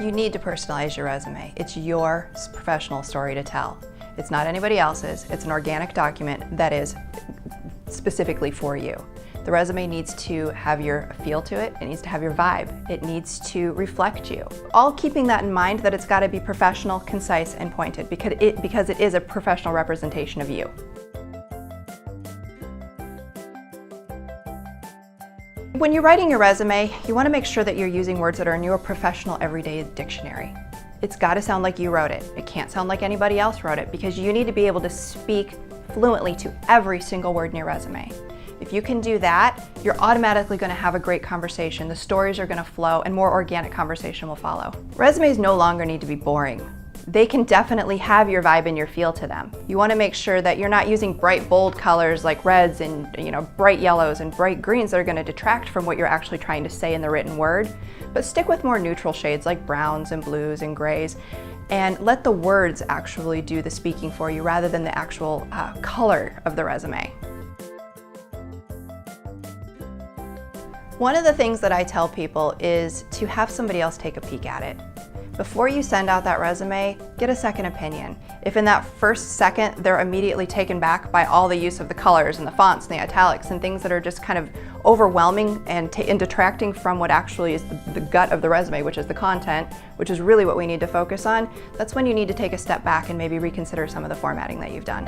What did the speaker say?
You need to personalize your resume. It's your professional story to tell. It's not anybody else's. It's an organic document that is specifically for you. The resume needs to have your feel to it. It needs to have your vibe. It needs to reflect you. All keeping that in mind that it's got to be professional, concise, and pointed because it is a professional representation of you. When you're writing your resume, you want to make sure that you're using words that are in your professional everyday dictionary. It's got to sound like you wrote it. It can't sound like anybody else wrote it because you need to be able to speak fluently to every single word in your resume. If you can do that, you're automatically going to have a great conversation. The stories are going to flow and more organic conversation will follow. Resumes no longer need to be boring. They can definitely have your vibe and your feel to them. You want to make sure that you're not using bright, bold colors like reds and bright yellows and bright greens that are going to detract from what you're actually trying to say in the written word, but stick with more neutral shades like browns and blues and grays, and let the words actually do the speaking for you rather than the actual color of the resume. One of the things that I tell people is to have somebody else take a peek at it. Before you send out that resume, get a second opinion. If in that first second they're immediately taken back by all the use of the colors and the fonts and the italics and things that are just kind of overwhelming and detracting from what actually is the gut of the resume, which is the content, which is really what we need to focus on, that's when you need to take a step back and maybe reconsider some of the formatting that you've done.